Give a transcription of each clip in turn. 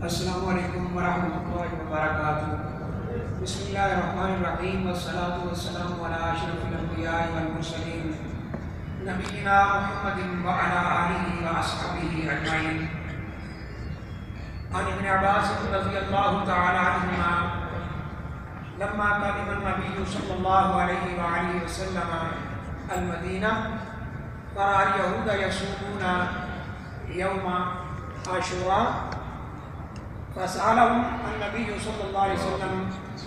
السلام علیکم ورحمۃ اللہ وبرکاتہ۔ بسم اللہ الرحمن الرحیم، والصلاۃ والسلام علی اشرف الانبیاء والمرسلین نبینا محمد وعلی آلہ واصحابہ اجمعین۔ عن ابن عباس رضی اللہ تعالی عنہما لما قدم النبی صلی اللہ علیہ وآلہ وسلم المدینہ فرأى اليہود یصومون یوم عاشوراء فسألهم النبي صلى الله عليه وسلم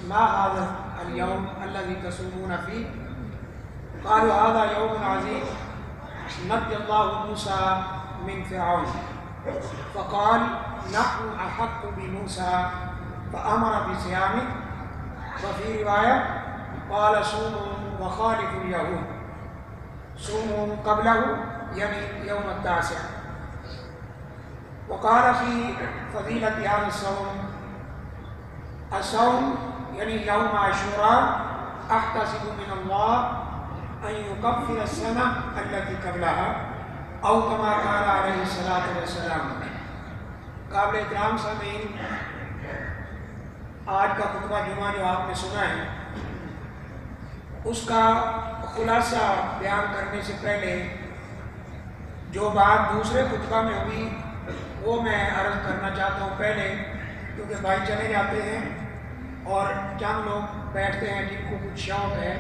ما هذا اليوم الذي تصومون فيه؟ قالوا هذا يوم عظيم نجى الله موسى من فرعون، فقال نحن أحق بموسى فأمر بصيامه، وفي رواية قال صوموا وخالفوا اليهود، صوموا قبله يعني يوم التاسع. وقال في فضيلة هذا الصوم يعني يوم عاشوراء أحتسب من الله أن يكفر السنة التي قبلها أو كما قال عليه الصلاة والسلام۔ قابل احترام سامعین، آج کا خطبہ جمعہ جو آپ نے سنا ہے اس کا خلاصہ بیان کرنے سے پہلے جو بات دوسرے خطبہ میں ہوئی وہ میں عرض کرنا چاہتا ہوں پہلے، کیونکہ بھائی چلے جاتے ہیں اور چند لوگ بیٹھتے ہیں جن کو کچھ شوق ہے۔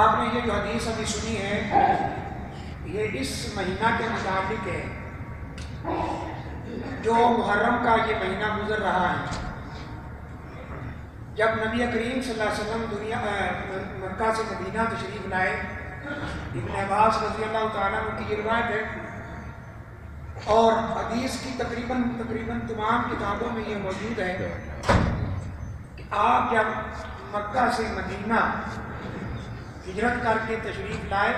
آپ نے یہ جو حدیث ابھی سنی ہے یہ اس مہینہ کے متعلق ہے جو محرم کا یہ مہینہ گزر رہا ہے۔ جب نبی کریم صلی اللہ علیہ وسلم مکہ سے مدینہ تشریف لائے، ابن عباس رضی اللہ تعالیٰ عنہ کی یہ روایت ہے اور حدیث کی تقریباً تمام کتابوں میں یہ موجود ہے کہ آپ جب مکہ سے مدینہ ہجرت کر کے تشریف لائے،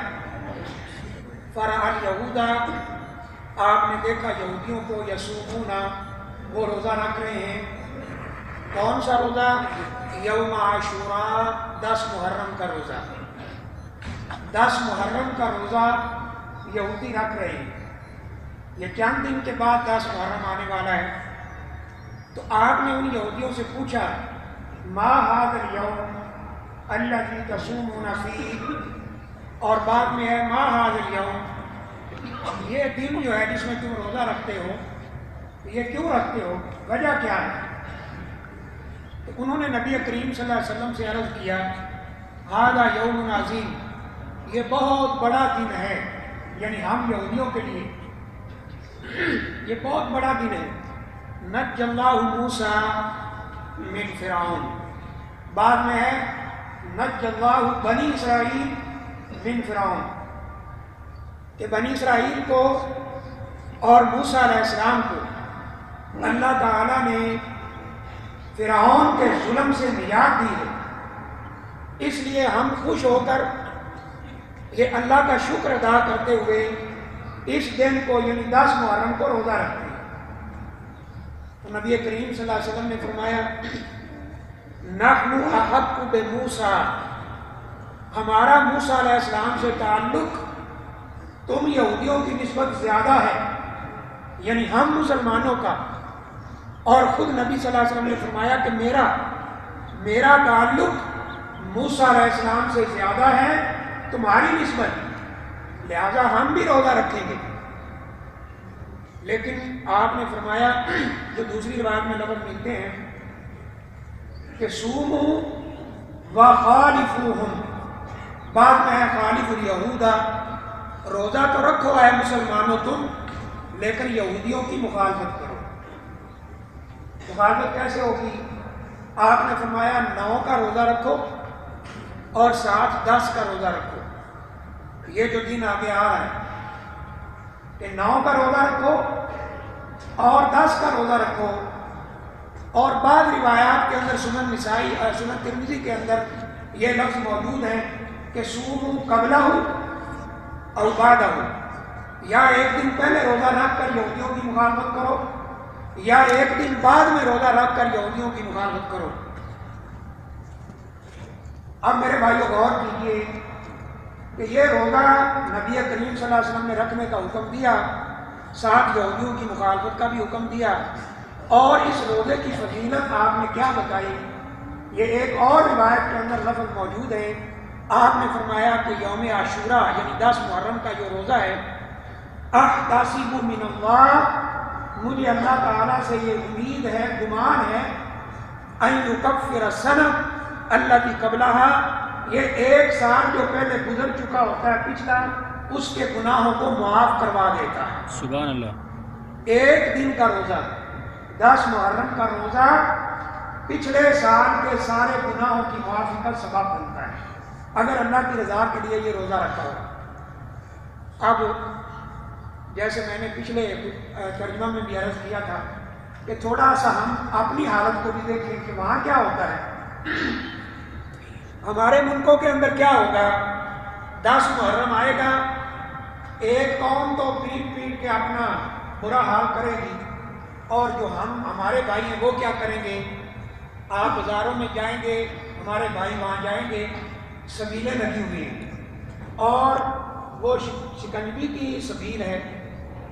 فرأى اليہود، آپ نے دیکھا یہودیوں کو یصومون، وہ روزہ رکھ رہے ہیں۔ کون سا روزہ؟ یوم عاشوراء، 10 محرم کا روزہ۔ 10 محرم کا روزہ یہودی رکھ رہے ہیں۔ یہ چند دن کے بعد 10 محرم آنے والا ہے، تو آپ نے ان یہودیوں سے پوچھا ما هذا اليوم الذي تصومون فيه، اور بعد میں ہے ما هذا اليوم، یہ دن جو ہے جس میں تم روزہ رکھتے ہو یہ کیوں رکھتے ہو، وجہ کیا ہے؟ تو انہوں نے نبی کریم صلی اللہ علیہ وسلم سے عرض کیا هذا یوم عظیم، یہ بہت بڑا دن ہے، یعنی ہم یہودیوں کے لیے یہ بہت بڑا دن ہے۔ نجى الله موسى من فرعون، بعد میں ہے نجى الله بنی اسرائیل من فرعون، کہ بنی اسرائیل کو اور موسیٰ علیہ السلام کو اللہ تعالیٰ نے فرعون کے ظلم سے نجات دی ہے، اس لیے ہم خوش ہو کر یہ اللہ کا شکر ادا کرتے ہوئے اس دن کو یعنی 10 محرم کو روزہ رکھتے ہیں۔ تو نبی کریم صلی اللہ علیہ وسلم نے فرمایا نحن احق بموسیٰ، ہمارا موسیٰ علیہ السلام سے تعلق تم یہودیوں کی نسبت زیادہ ہے، یعنی ہم مسلمانوں کا، اور خود نبی صلی اللہ علیہ وسلم نے فرمایا کہ میرا تعلق موسیٰ علیہ السلام سے زیادہ ہے تمہاری نسبت، لہذا ہم بھی روزہ رکھیں گے۔ لیکن آپ نے فرمایا جو دوسری روایت میں لفظ ملتے ہیں کہ صوموا وخالفوہم، بعد میں ہے خالف الیہود، روزہ تو رکھو اے مسلمانوں تم، لیکن یہودیوں کی مخالفت کرو۔ مخالفت کیسے ہوگی؟ آپ نے فرمایا 9 کا روزہ رکھو اور ساتھ 10 کا روزہ رکھو۔ یہ جو دن آگے آ رہا ہے کہ 9 کا روزہ رکھو اور 10 کا روزہ رکھو، اور بعض روایات کے اندر سنن نسائی اور سنن ترمذی کے اندر یہ لفظ موجود ہے کہ صوموا قبلہ اور بعدہ، یا ایک دن پہلے روزہ رکھ کر یہودیوں کی مخالفت کرو یا ایک دن بعد میں روزہ رکھ کر یہودیوں کی مخالفت کرو۔ اب میرے بھائیو غور کیجیے کہ یہ روزہ نبی کریم صلی اللہ علیہ وسلم نے رکھنے کا حکم دیا ساتھ یہودیوں کی مخالفت کا بھی حکم دیا، اور اس روزے کی فضیلت آپ نے کیا بتائی؟ یہ ایک اور روایت کے اندر لفظ موجود ہے، آپ نے فرمایا کہ یوم عاشورہ یعنی 10 محرم کا جو روزہ ہے، احتسب من اللہ، مجھے اللہ تعالیٰ سے یہ امید ہے، گمان ہے، ان یکفر السنہ التی قبلہا، یہ ایک سال جو پہلے گزر چکا ہوتا ہے پچھلا، اس کے گناہوں کو معاف کروا دیتا ہے۔ سبحان اللہ۔ ایک دن کا روزہ، 10 محرم کا روزہ پچھلے سال کے سارے گناہوں کی معافی کا سبب بنتا ہے اگر اللہ کی رضا کے لیے یہ روزہ رکھا ہو۔ اب جیسے میں نے پچھلے ترجمہ میں بھی عرض کیا تھا کہ تھوڑا سا ہم اپنی حالت کو بھی دیکھیں کہ وہاں کیا ہوتا ہے، ہمارے ملکوں کے اندر کیا ہوگا، 10 محرم آئے گا، ایک قوم تو پیٹ پیٹ کے اپنا برا حال کرے گی، اور جو ہمارے بھائی ہیں وہ کیا کریں گے، آپ بازاروں میں جائیں گے، ہمارے بھائی وہاں جائیں گے، سبیلیں لگی ہوئی ہیں، اور وہ شکنجی کی سبیل ہے،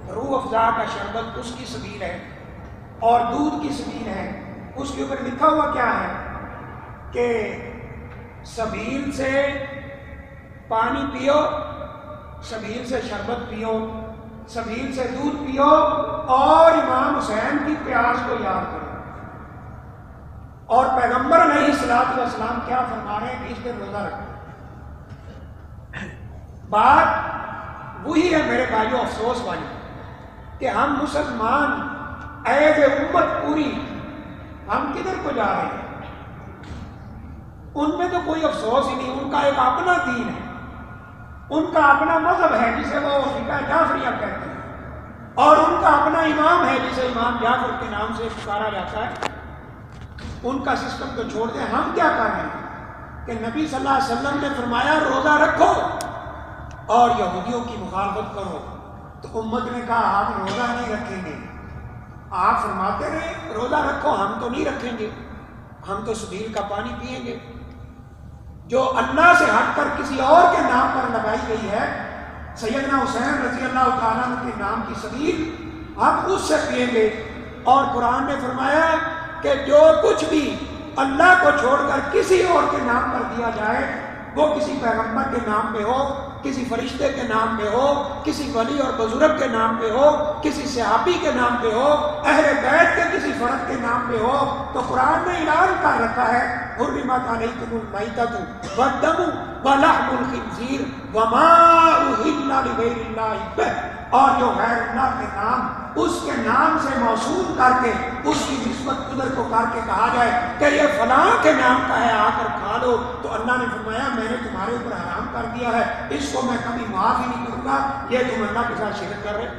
روح افزا کا شربت اس کی سبیل ہے، اور دودھ کی سبیل ہے، اس کے اوپر لکھا ہوا کیا ہے کہ سبیل سے پانی پیو، سبیل سے شربت پیو، سبیل سے دودھ پیو، اور امام حسین کی پیاس کو یاد کرو۔ اور پیغمبر علیہ السلام کیا فرما رہے ہیں کہ اس پہ روزہ رکھو۔ بات وہی ہے میرے بھائیوں، افسوس والی، کہ ہم مسلمان ایز امت پوری ہم کدھر کو جا رہے ہیں؟ ان میں تو کوئی افسوس ہی نہیں، ان کا ایک اپنا دین ہے، ان کا اپنا مذہب ہے جسے وہ فقہ جعفریہ کہتے ہیں، اور ان کا اپنا امام ہے جسے امام جعفر کے نام سے پکارا جاتا ہے۔ ان کا سسٹم تو چھوڑ دیں، ہم کیا کر رہے ہیں کہ نبی صلی اللہ علیہ وسلم نے فرمایا روزہ رکھو اور یہودیوں کی مخالفت کرو، تو امت نے کہا ہم روزہ نہیں رکھیں گے۔ آپ فرماتے رہے روزہ رکھو، ہم تو نہیں رکھیں گے، ہم تو سبیل کا پانی پئیں گے۔ جو اللہ سے ہٹ کر کسی اور کے نام پر لگائی گئی ہے، سیدنا حسین رضی اللہ تعالیٰ عنہ کے نام کی سبیل، ہم اس سے پئیں گے۔ اور قرآن نے فرمایا کہ جو کچھ بھی اللہ کو چھوڑ کر کسی اور کے نام پر دیا جائے، وہ کسی پیغمبر کے نام پہ ہو، کسی فرشتے کے نام پہ ہو، کسی ولی اور بزرگ کے نام پہ ہو، کسی صحابی کے نام پہ ہو، اہل بیت کے کسی فرد کے نام پہ ہو، تو قرآن نے اعلان کر رکھا ہے حرمت علیکم المیتۃ والدم ولحم الخنزیر وما اہل لغیر اللہ بہ، اور جو غیر اللہ کے نام اس کے نام سے موصول کر کے اس کی نسبت ادھر کو کر کے کہا جائے کہ یہ فلاں کے نام کا ہے، آ کر کھا لو، تو اللہ نے فرمایا میں نے تمہارے اوپر حرام کر دیا ہے، اس کو میں کبھی معاف ہی نہیں کروں گا، یہ تم اللہ کے ساتھ شرک کر رہے۔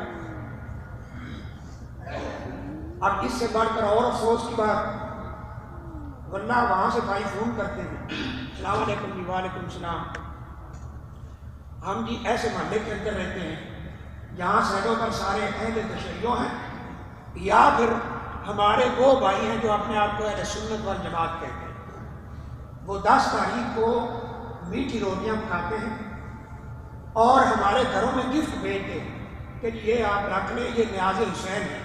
اب اس سے بڑھ کر اور افسوس کی بات، ورنہ وہاں سے بھائی فون کرتے ہیں، السلام علیکم جی، وعلیکم السلام، ہم جی ایسے محلے کے اندر رہتے ہیں جہاں سڑکوں پر سارے اہل تشیع ہیں، یا پھر ہمارے وہ بھائی ہیں جو اپنے آپ کو اہل سنت والجماعت کہتے ہیں، وہ 10 تاریخ کو میٹھی روٹیاں کھاتے ہیں اور ہمارے گھروں میں گفٹ بھیجتے ہیں کہ یہ آپ رکھ لیں، یہ نیاز حسین ہے۔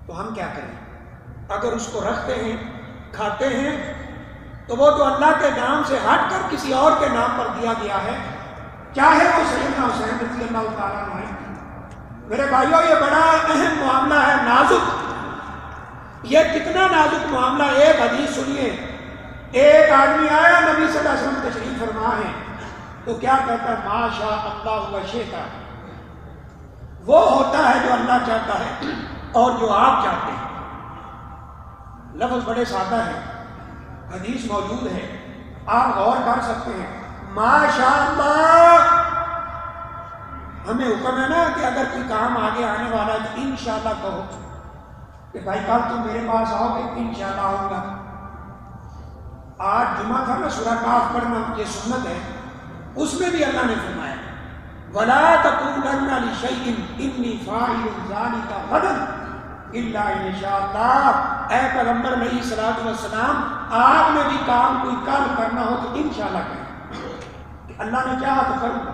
تو ہم کیا کریں؟ اگر اس کو رکھتے ہیں کھاتے ہیں تو وہ تو اللہ کے نام سے ہٹ کر کسی اور کے نام پر دیا گیا ہے، چاہے وہ سیدنا حسین رضی اللہ تعالیٰ عنہ ہے۔ میرے بھائیوں یہ بڑا اہم معاملہ ہے، نازک، یہ کتنا نازک معاملہ۔ ایک حدیث سنیے، ایک آدمی آیا نبی صلی اللہ علیہ وسلم تشریف فرما ہے، تو کیا کہتا ہے؟ ما شاء اللہ و شئت، وہ ہوتا ہے جو اللہ چاہتا ہے اور جو آپ چاہتے ہیں۔ لفظ بڑے سادہ ہیں، حدیث موجود ہے، آپ غور کر سکتے ہیں۔ ما شاء اللہ، ہمیں حکم ہے نا کہ اگر کوئی کام آگے آنے والا ہے تو انشاءاللہ کہو کہ بھائی کل تم میرے پاس آؤ کہ انشاءاللہ آؤں گا۔ آج جمعہ تھا نا، سورہ کاف پڑھنا یہ سنت ہے، اس میں بھی اللہ نے فرمایا وَلَا تَقُولَنَّ لِشَيْءٍ إِنِّي فَاعِلٌ ذَلِكَ غَدًا إِلَّا إِنْ شَاءَ اللَّهُ۔ اے پیغمبر علیہ الصلوٰۃ والسلام، آپ نے بھی کام کوئی کل کرنا ہو تو انشاءاللہ کہیں کہ اللہ نے چاہا تو کروں گا۔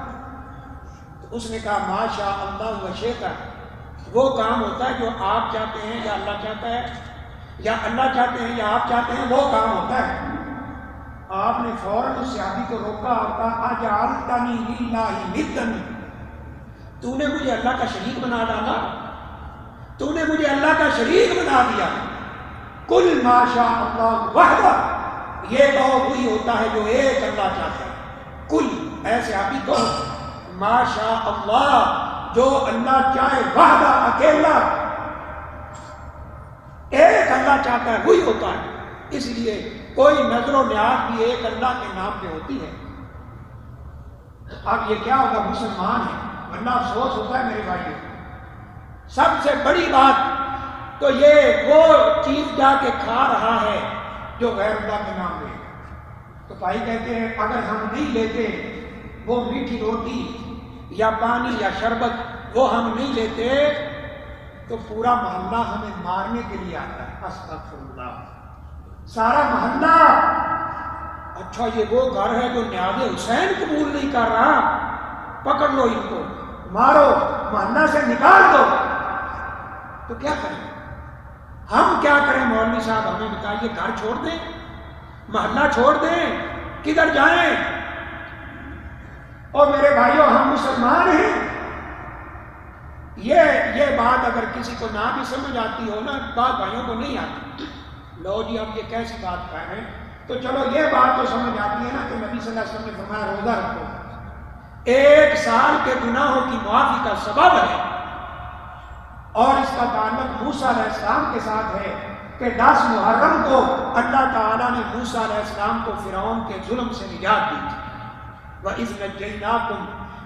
تو اس نے کہا ما شاء اللہ و شئت، وہ کام ہوتا ہے جو آپ چاہتے ہیں یا اللہ چاہتا ہے، یا اللہ چاہتے ہیں یا آپ چاہتے ہیں، وہ کام ہوتا ہے۔ آپ نے فوراً اس صحابی کو روکا اور کہا اجعلتنی للہ ندا، تو نے مجھے اللہ کا شریک بنا ڈالا، تو نے مجھے اللہ کا شریک بنا دیا۔ کل ما شاء اللہ وحدہ، یہ کہو وہی ہوتا ہے جو ایک اللہ چاہتا ہے۔ کل ایسے صحابی کو ما شاء اللہ، جو اللہ چاہے، وحدہ اکیلا، ایک اللہ چاہتا ہے وہی ہوتا ہے۔ اس لیے کوئی نظر و نیاز بھی ایک اللہ کے نام پہ ہوتی ہے۔ اب یہ کیا ہوگا، مسلمان ہے، ورنہ افسوس ہوتا ہے میرے بھائیوں۔ سب سے بڑی بات تو یہ وہ چیز جا کے کھا رہا ہے جو غیر اللہ کے نام لے۔ تو بھائی کہتے ہیں اگر ہم نہیں لیتے وہ میٹھی روٹی یا پانی یا شربت، وہ ہم نہیں لیتے تو پورا محلہ ہمیں مارنے کے لیے آتا ہے۔ استغفر اللہ، سارا محلہ، اچھا یہ وہ گھر ہے جو نیاز حسین قبول نہیں کر رہا، پکڑ لو ان کو، مارو، محلہ سے نکال دو۔ تو کیا کریں ہم، کیا کریں مولوی صاحب، ہمیں بتائیے، گھر چھوڑ دیں، محلہ چھوڑ دیں، کدھر جائیں؟ اور میرے بھائیوں ہم مسلمان ہیں۔ یہ بات اگر کسی کو نہ بھی سمجھ آتی ہو نا، بات بھائیوں کو نہیں آتی، لو جی اب یہ کیسی بات کہہ رہے ہیں، تو چلو یہ بات تو سمجھ آتی ہے نا کہ نبی صلی اللہ علیہ وسلم نے فرمایا روزہ رکھو، 1 سال کے گناہوں کی معافی کا سبب ہے، اور اس کا تعلق موسیٰ علیہ السلام کے ساتھ ہے کہ 10 محرم کو اللہ تعالیٰ نے موسیٰ علیہ السلام کو فرعون کے ظلم سے نجات دی تھی۔ وَإِذْ نَجَّيْنَاكُمْ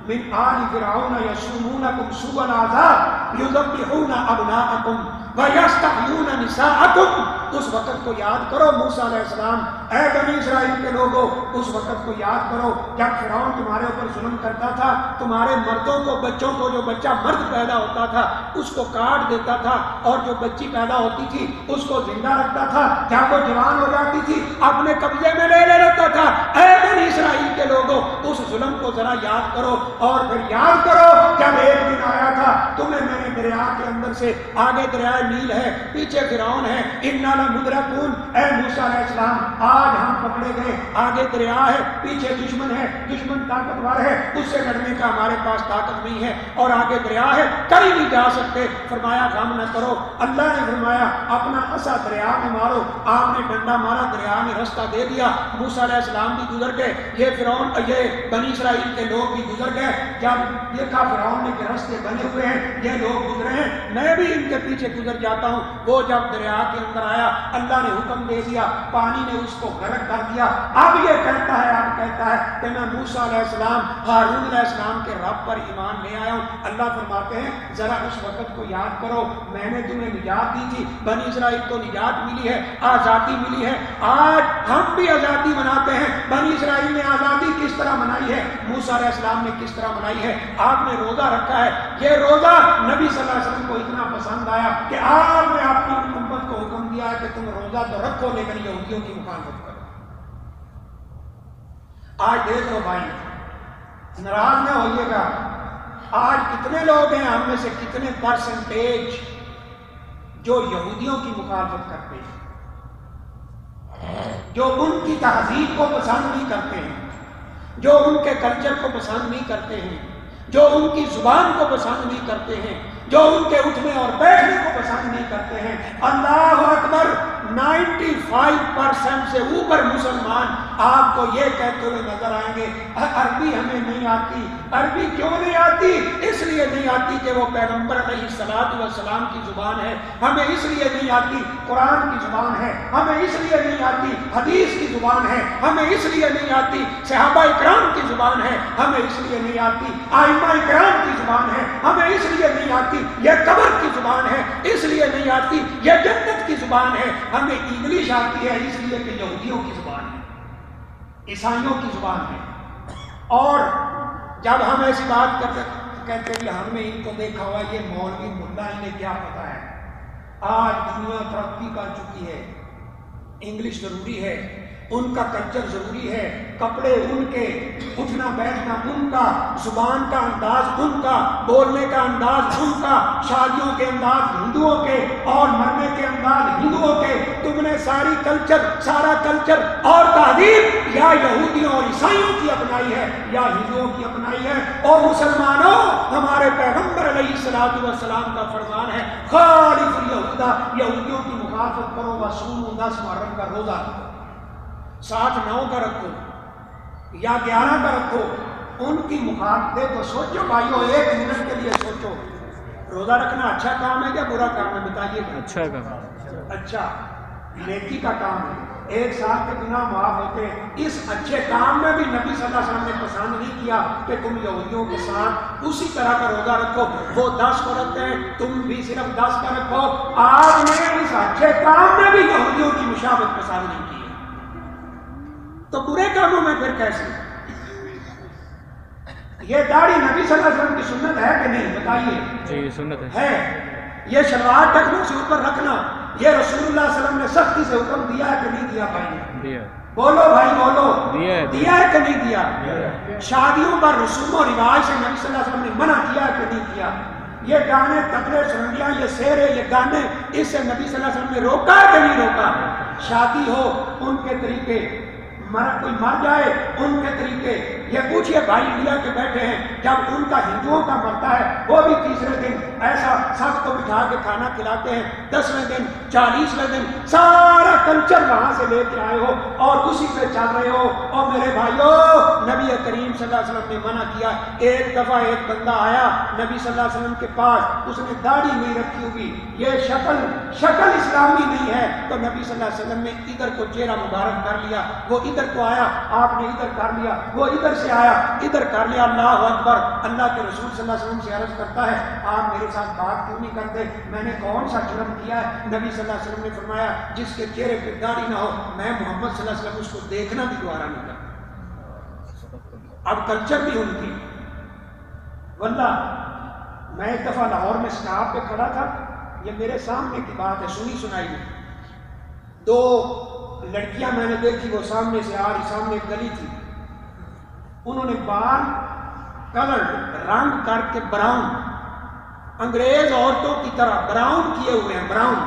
مِنْ آلِ فِرْعَوْنَ يَسُومُونَكُمْ سُوءَ الْعَذَابِ يُذَبِّحُونَ أَبْنَاءَكُمْ وَيَسْتَحْيُونَ نِسَاءَكُمْ۔ اس وقت کو یاد کرو موسیٰ علیہ السلام، اے بنی اسرائیل کے لوگوں، اس وقت کو یاد کرو جب فرعون تمہارے اوپر ظلم کرتا تھا، تمہارے مردوں کو، بچوں کو، جو بچہ مرد پیدا ہوتا تھا اس کو کاٹ دیتا تھا، اور جو بچی پیدا ہوتی تھی اس کو زندہ رکھتا تھا، جب وہ جوان ہو جاتی تھی اپنے قبضے میں لے لیتا تھا۔ اے بنی اسرائیل کے لوگوں، اس ظلم کو ذرا یاد کرو، اور پھر یاد کرو جب ایک دن آیا تھا تمہیں میں نے دریا کے اندر سے، آگے دریائے نیل ہے، پیچھے فرعون ہے، اِنَّا لَمُدْرَكُونَ، اے موسیٰ علیہ السلام آج ہم پکڑے گئے، آگے دریا ہے، پیچھے دشمن ہے، دشمن طاقتور ہے، اس سے لڑنے کا ہمارے پاس طاقت نہیں ہے، اور آگے دریا ہے، کہیں نہیں جا سکتے۔ فرمایا غم نہ کرو، اللہ نے فرمایا اپنا عصا دریا میں مارو، آپ نے ڈنڈا مارا، دریا نے رستہ دے دیا، موسیٰ علیہ السلام بھی گزر گئے، یہ فرعون، یہ بنی اسرائیل کے لوگ بھی گزر گئے۔ جب دیکھا فرعون نے کہ رستے بنے ہوئے ہیں، یہ لوگ گزرے ہیں، میں بھی ان کے پیچھے گزر جاتا ہوں۔ وہ جب دریا کے اندر آیا، اللہ نے حکم دے دیا، پانی نے اس کو غرق کر دیا۔ اب یہ کہتا ہے کہ میں موسیٰ علیہ السلام، ہارون علیہ السلام کے رب پر ایمان لے آیا ہوں۔ اللہ فرماتے ہیں ذرا اس وقت کو یاد کرو، میں نے تمہیں نجات دی تھی، بنی اسرائیل کو نجات ملی ہے، آزادی ملی ہے، آج ہم بھی آزادی مناتے ہیں۔ بنی اسرائیل نے آزادی کس طرح منائی ہے، موسیٰ علیہ السلام نے کس طرح منائی ہے، آپ نے روزہ رکھا ہے۔ یہ روزہ نبی صلی اللہ علیہ وسلم کو اتنا پسند آیا کہ آپ نے اپنی امت کو حکم دیا ہے کہ تم روزہ تو رکھو لیکن یہودیوں کی مخالفت کرو۔ آج دیکھ لو بھائی، ناراض نہ ہوئیے گا، آج کتنے لوگ ہیں ہم میں سے، کتنے پرسنٹیج جو یہودیوں کی مخالفت کرتے ہیں، جو ان کی تہذیب کو پسند نہیں کرتے ہیں، جو ان کے کلچر کو پسند نہیں کرتے ہیں، جو ان کی زبان کو پسند نہیں کرتے ہیں، جو ان کے اٹھنے اور بیٹھنے کو پسند نہیں کرتے ہیں۔ اللہ اکبر، 95% سے اوپر مسلمان آپ کو یہ کہتے ہوئے نظر آئیں گے عربی ہمیں نہیں آتی۔ عربی کیوں نہیں آتی؟ اس لیے نہیں آتی کہ وہ پیغمبر علیہ السلام کی زبان ہے، ہمیں اس لیے نہیں آتی قرآن کی زبان ہے، ہمیں اس لیے نہیں آتی حدیث کی زبان ہے، ہمیں اس لیے نہیں آتی صحابہ اکرام کی زبان ہے، ہمیں اس لیے نہیں آتی ائمہ اکرام کی زبان ہے، ہمیں اس لیے نہیں آتی یہ قبر کی زبان ہے، اس لیے نہیں آتی یہ جنت کی زبان ہے، ہمیں انگلش آتی ہے اس لیے کہ یہودیوں کی زبان ہے، عیسائیوں کی زبان ہے۔ اور جب ہم ایسی بات کہتے ہیں ہم نے ان کو دیکھا ہوا یہ مولوی ملا، انہیں کیا پتا ہے، آج دنیا ترقی کر چکی ہے، انگلش ضروری ہے، ان کا کلچر ضروری ہے، کپڑے ان کے، اٹھنا بیٹھنا ان کا، زبان کا انداز ان کا، بولنے کا انداز ان کا، شادیوں کے انداز ہندوؤں کے اور مرنے کے انداز ہندوؤں کے۔ تم نے سارا کلچر اور تہذیب یا یہودیوں اور عیسائیوں کی اپنائی ہے یا ہندوؤں کی اپنائی ہے۔ اور مسلمانوں، ہمارے پیغمبر علیہ الصلوۃ والسلام کا فرمان ہے خالف الیہودا، یہودیوں کی مخالفت کرو، وصوموا 10 محرم کا روزہ رکھو، 7 9 کا رکھو یا 11 کا رکھو۔ ان کی مخالفت تو سوچو بھائیو، 1 منٹ کے لیے سوچو، روزہ رکھنا اچھا کام ہے یا برا کام ہے؟ بتائیے گا۔ اچھا کام، اچھا، نیکی کا کام ہے، 1 سال کے گناہ معاف ہوتے ہیں۔ اس اچھے کام میں بھی نبی صلی اللہ علیہ وسلم نے پسند نہیں کیا کہ تم یہودیوں کے ساتھ اسی طرح کا روزہ رکھو، وہ 10 کو رکھتے ہیں تم بھی صرف 10 کا رکھو۔ آپ نے اس اچھے کام میں بھی یہودیوں کی مشابہت پسند نہیں کی، تو برے کاموں میں پھر کیسے؟ یہ داڑھی نبی صلی اللہ علیہ وسلم کی سنت ہے کہ نہیں؟ بتائیے۔ جی سنت ہے۔ یہ شلوار ٹکنے سے اوپر رکھنا، یہ رسول اللہ صلی اللہ علیہ وسلم نے سختی سے حکم دیا ہے کہ نہیں دیا؟ بھائی دیا، بولو بھائی بولو، دیا ہے کہ نہیں دیا؟ شادیوں پر رسوم و رواج سے نبی صلی اللہ علیہ وسلم نے منع کیا کہ نہیں کیا؟ یہ گانے، تبلے، سرنگیاں، یہ سیرے، یہ گانے، اس سے نبی صلی اللہ علیہ وسلم نے روکا ہے کہ نہیں روکا؟ شادی ہو ان کے طریقے، کوئی مر جائے ان کے طریقے۔ یہ پوچھئے بھائی انڈیا کے بیٹھے ہیں، جب ان کا ہندوؤں کا مرتا ہے وہ بھی 30ویں دن ایسا سب کو بٹھا کے کھانا کھلاتے ہیں، 10ویں دن، 40ویں دن، سارا کلچر وہاں سے لے کے آئے ہو اور اسی پہ چل رہے ہو۔ اور میرے بھائیو، نبی کریم صلی اللہ علیہ وسلم نے منع کیا۔ ایک دفعہ ایک بندہ آیا نبی صلی اللہ علیہ وسلم کے پاس، اس نے داڑھی نہیں رکھی ہوئی، یہ شکل اسلامی نہیں ہے، تو نبی صلی اللہ علیہ وسلم نے ادھر کو چہرہ مبارک کر لیا، وہ ادھر کو آیا، آپ نے ادھر کر لیا، وہ ادھر سے آیا، ادھر کر لیا۔ اللہ اکبر۔ اللہ کے رسول صلی اللہ علیہ وسلم سے عرض کرتا ہے آپ میرے ساتھ بات کیوں نہیں کرتے؟ میں نے کون سا جرم کیا ہے؟ نبی صلی اللہ علیہ وسلم نے فرمایا جس کے چہرے پہ داڑھی نہ ہو میں محمد صلی اللہ علیہ وسلم اس کو دیکھنا بھی گوارا نہیں کرتا۔ اب کلچر بھی ان کی، واللہ میں ایک دفعہ لاہور میں اسٹاف پہ کھڑا تھا، یہ میرے سامنے کی بات ہے، سنی سنائی میں، 2 لڑکیاں میں نے دیکھی، وہ سامنے سے آ رہی، سامنے ایک گلی تھی، انہوں نے بال کلر رنگ کر کے براؤن، انگریز عورتوں کی طرح براؤن کیے ہوئے ہیں، براؤن،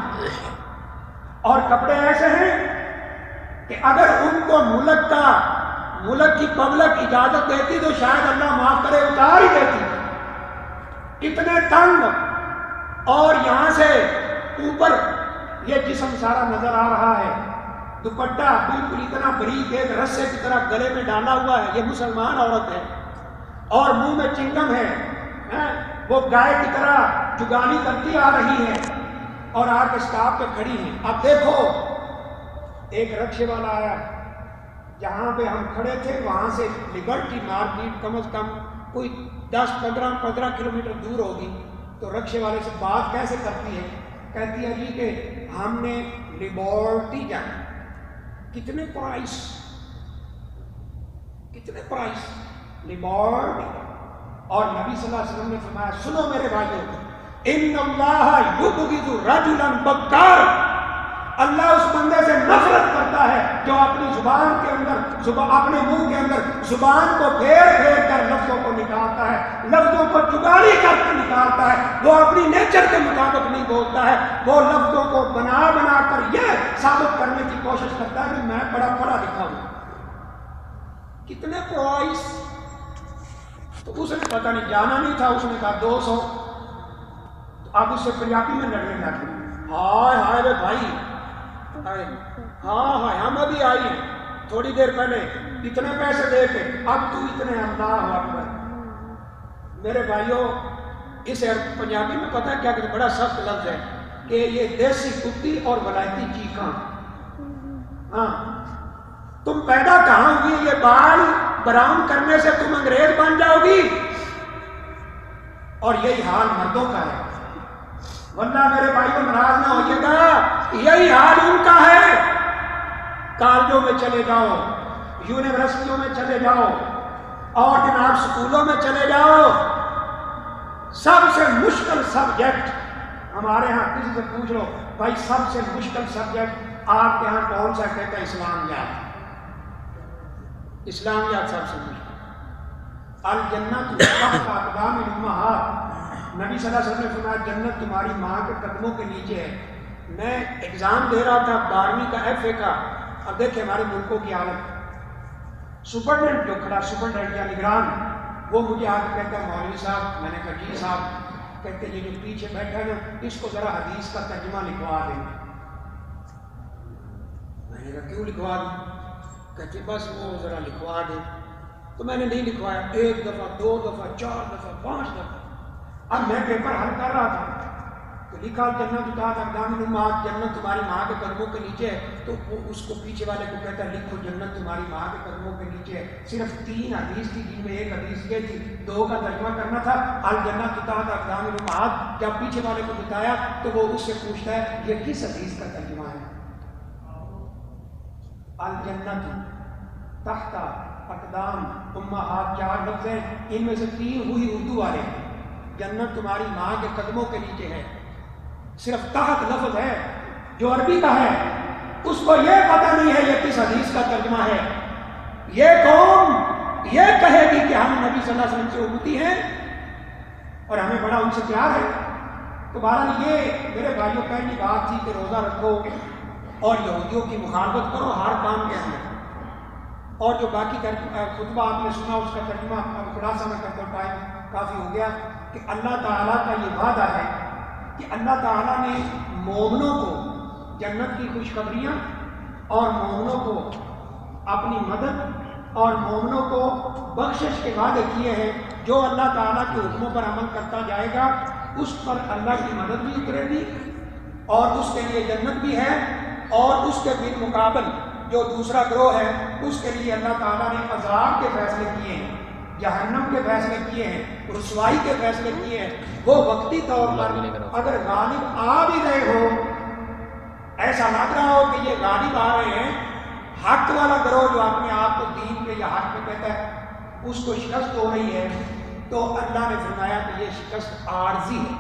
اور کپڑے ایسے ہیں کہ اگر ان کو ملک کی پبلک اجازت دیتی تو شاید اللہ معاف کرے اتار ہی دیتی، اتنے تنگ، اور یہاں سے اوپر یہ جسم سارا نظر آ رہا ہے، دوپٹہ بالکل اتنا بریک ایک رسے کی طرح گلے میں ڈالا ہوا ہے، یہ مسلمان عورت ہے، اور منہ میں چنگم ہے، وہ گائے کی طرح جگالی کرتی آ رہی ہے اور آ کے اسٹاف پہ کھڑی ہیں۔ اب دیکھو، ایک رکشے والا آیا، جہاں پہ ہم کھڑے تھے وہاں سے لبرٹی مارکیٹ کم از کم کوئی 10-15 کلومیٹر دور ہوگی، تو رکشے والے سے بات کیسے کرتی ہے؟ کہتی ہے جی کہ ہم نے لیبارٹی جانا۔ کتنے پرائس لیبارٹی؟ اور نبی صلی اللہ علیہ وسلم نے فرمایا سنو میرے بھائیوں، ان اللہ یبغض رجلا بکار، اللہ اس بندے سے نفرت کرتا ہے جو اپنی زبان کے اندر، اپنے منہ کے اندر زبان کو پھیر پھیر کر لفظوں کو نکالتا ہے، لفظوں کو چگالی کر کے نکالتا ہے، وہ اپنی نیچر کے مطابق نہیں بولتا ہے، وہ لفظوں کو بنا بنا کر یہ ثابت کرنے کی کوشش کرتا ہے کہ میں بڑا پڑھا لکھا ہوں۔ کتنے پرائس؟ تو اس نے پتہ نہیں، جانا نہیں تھا، اس نے کہا 200۔ اب اس سے پنجابی میں لڑنے لگے، ہائے ہائے رے بھائی، ہاں ہم ابھی آئی ہیں تھوڑی دیر پہلے، اتنے پیسے دے کے اب تو اتنے، اللہ اکبر۔ میرے بھائیوں، اس پنجابی میں پتہ ہے کیا کہ بڑا سخت لفظ ہے کہ یہ دیسی کتی اور ولایتی چیخاں۔ ہاں، تم پیدا کہاں ہوئی؟ یہ بال براؤن کرنے سے تم انگریز بن جاؤ گی، اور یہی حال مردوں کا ہے۔ واللہ میرے بھائیوں ناراض نہ ہوئیے گا، یہی حال ان کا ہے۔ کالجوں میں چلے جاؤ، یونیورسٹیوں میں چلے جاؤ، اور جناب سکولوں میں چلے جاؤ، سب سے مشکل سبجیکٹ ہمارے ہاں، کسی سے پوچھ لو بھائی سب سے مشکل سبجیکٹ آپ کے ہاں کون سا؟ کہتا ہے اسلام یاد۔ اسلامیات صاحب سنیے، الجنت تحت اقدام الامہات، نبی صلی اللہ علیہ وسلم نے فرمایا جنت تمہاری ماں کے قدموں کے نیچے ہے۔ میں ایگزام دے رہا تھا 12ویں کا FA کا، اب دیکھیں ہمارے ملکوں کی حالت، سپرڈنٹ جو کھڑا سپرڈنٹ یا نگران، وہ مجھے آ کے کہتا ہے مولوی صاحب، میں نے کہا جی صاحب، کہتے یہ جو پیچھے بیٹھا ہے نا اس کو ذرا حدیث کا ترجمہ لکھوا دیں۔ میں نے کہا کیوں لکھوا دیں؟ کہتے بس وہ ذرا لکھوا دیں۔ تو میں نے نہیں لکھوایا، 1 دفعہ 2 دفعہ 4 دفعہ 5 دفعہ۔ اب میں پیپر حل کر رہا تھا تو لکھا جنت تحت اقدام الامہات، جنت تمہاری ماں کے قدموں کے نیچے ہے، تو وہ اس کو پیچھے والے کو کہتا ہے لکھو جنت تمہاری ماں کے قدموں کے نیچے ہے۔ صرف 3 حدیث تھی جن میں ایک حدیث یہ تھی، 2 کا ترجمہ کرنا تھا، الجنت تحت اقدام الامہات۔ جب پیچھے والے کو بتایا تو وہ اس سے پوچھتا ہے یہ کس حدیث کا ترجمہ ہے؟ الجنت تحت اقدام امہات 4 لفظ ہیں، ان میں سے 3 ہوئی اردو والے ہیں۔ جنت تمہاری ماں کے قدموں کے نیچے ہے، صرف تحت لفظ ہے جو عربی کا ہے، اس کو یہ پتہ نہیں ہے یہ کس حدیث کا ترجمہ ہے۔ یہ قوم یہ کہے گی کہ ہم نبی صلی اللہ علیہ وسلم سے امتی ہیں اور ہمیں بڑا ان سے پیار ہے۔ تو بہرحال یہ میرے بھائیوں پہلی بات تھی کہ روزہ رکھو اور یہودیوں کی مخالفت کرو ہر کام کے اندر۔ اور جو باقی خطبہ آپ نے سنا اس کا ترجمہ خلاصہ میں کرتا ہوں، ٹائم کافی ہو گیا، کہ اللہ تعالیٰ کا یہ وعدہ ہے کہ اللہ تعالیٰ نے مومنوں کو جنت کی خوشخبریاں اور مومنوں کو اپنی مدد اور مومنوں کو بخشش کے وعدے کیے ہیں۔ جو اللہ تعالیٰ کے حکموں پر عمل کرتا جائے گا اس پر اللہ کی مدد بھی اترے گی اور اس کے لیے جنت بھی ہے، اور اس کے بالمقابل جو دوسرا گروہ ہے اس کے لیے اللہ تعالیٰ نے عذاب کے فیصلے کیے ہیں، جہنم کے فیصلے کیے ہیں، رسوائی کے فیصلے کیے ہیں۔ وہ وقتی طور پر اگر غالب آ بھی گئے ہو، ایسا لگ رہا ہو کہ یہ غالب آ رہے ہیں، حق والا گروہ جو اپنے آپ کو دین پہ یا حق پہ کہتا ہے اس کو شکست ہو رہی ہے، تو اللہ نے فرمایا کہ یہ شکست عارضی ہے،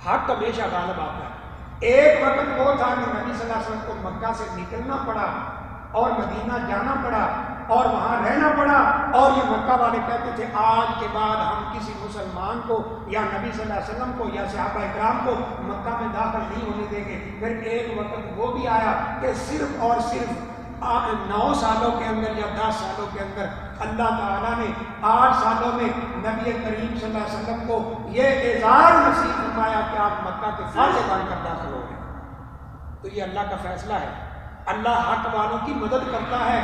حق ہمیشہ غالب آتا ہے۔ ایک وقت وہ تھا کہ نبی صلی اللہ علیہ وسلم کو مکہ سے نکلنا پڑا اور مدینہ جانا پڑا اور وہاں رہنا پڑا، اور یہ مکہ والے کہتے تھے آج کے بعد ہم کسی مسلمان کو یا نبی صلی اللہ علیہ وسلم کو یا صحابہ اکرام کو مکہ میں داخل نہیں ہونے دیں گے۔ پھر ایک وقت وہ بھی آیا کہ صرف اور صرف 9 سالوں کے اندر یا 10 سالوں کے اندر اللہ تعالیٰ نے 8 سالوں میں نبی کریم صلی اللہ علیہ وسلم کو یہ اعزاز نصیب فرمایا کہ آپ مکہ کے فاتح بن کر داخل ہو گئے۔ تو یہ اللہ کا فیصلہ ہے، اللہ حق والوں کی مدد کرتا ہے۔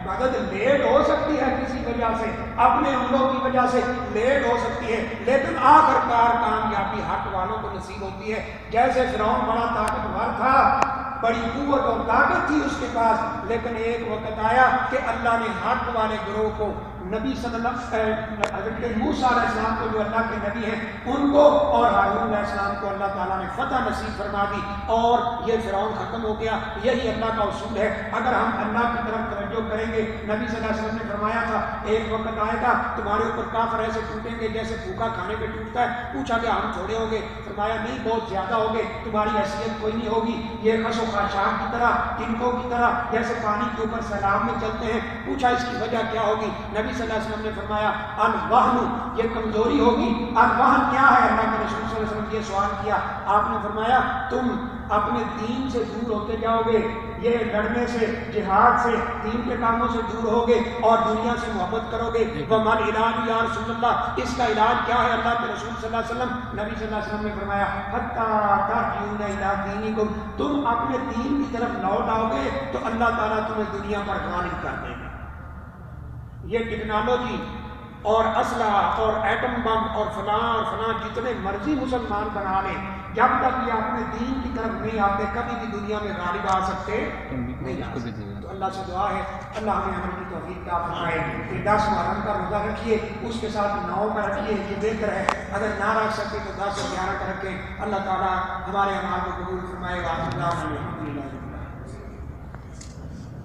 مدد لیٹ ہو سکتی ہے کسی وجہ سے، اپنے عملوں کی وجہ سے لیٹ ہو سکتی ہے، لیکن آخر کار کامیابی حق والوں کو نصیب ہوتی ہے۔ جیسے فرعون بڑا طاقتور تھا، بڑی قوت اور طاقت تھی اس کے پاس، لیکن ایک وقت آیا کہ اللہ نے حق والے گروہ کو، نبی صلی اللہ حضرت موسیٰ علیہ السلام کو جو اللہ کے نبی ہیں ان کو اور ہارون علیہ السلام کو اللہ تعالیٰ نے فتح نصیب فرما دی اور یہ فرعون ختم ہو گیا۔ یہی اللہ کا اصول ہے، اگر ہم اللہ کی طرف توجہ کریں گے۔ نبی صلی اللہ علیہ وسلم نے فرمایا تھا ایک وقت آئے گا تمہارے اوپر کافر ایسے ٹوٹیں گے جیسے بھوکا کھانے پہ ٹوٹتا ہے۔ پوچھا کہ ہم تھوڑے ہوں گے؟ فرمایا نہیں، بہت زیادہ ہوگے، تمہاری حیثیت کوئی نہیں ہوگی، یہ خس و خاشاک کی طرح، تنکوں کی طرح جیسے پانی کے اوپر سیلاب میں چلتے ہیں۔ پوچھا اس کی وجہ کیا ہوگی؟ نبی صلی اللہ علیہ وسلم نے فرمایا الوہن، یہ کمزوری ہوگی۔ الوہن کیا ہے؟ اللہ کے رسول صلی اللہ علیہ وسلم نے یہ سوال کیا، آپ نے فرمایا تم اپنے دین سے دور ہوتے جاؤ گے، یہ لڑنے سے، جہاد سے، دین کے کاموں سے دور ہوگے اور دنیا سے محبت کرو گے۔ وَمَا الْعِلَاجُ یا رسول اللہ، اس کا علاج کیا ہے اللہ کے رسول صلی اللہ علیہ وسلم؟ نبی صلی اللہ علیہ وسلم نے فرمایا حَتَّىٰ تَرْجِعُونَ إِلَىٰ دِينِكُمْ، تم اپنے دین کی طرف لوٹ آؤ گے تو اللہ تعالیٰ تمہیں دنیا پر غالب کر دے گا۔ یہ ٹیکنالوجی اور اسلحہ اور ایٹم بم اور فلاں جتنے مرضی مسلمان بنا لیں، جب تک یہ اپنے دین کی طرف نہیں آتے کبھی بھی دنیا میں غالب آ سکتے نہیں آ سکتے۔ تو اللہ سے دعا ہے اللہ ہمیں عمل کی توفیق عطا فرمائے کہ 10 محرم کا روزہ رکھیے، اس کے ساتھ 9 کا رکھیے، یہ بہتر ہے۔ اگر نہ رکھ سکتے تو 10 اور 11 کا رکھیں۔ اللہ تعالیٰ ہمارے اعمال کو قبول فرمائے گا۔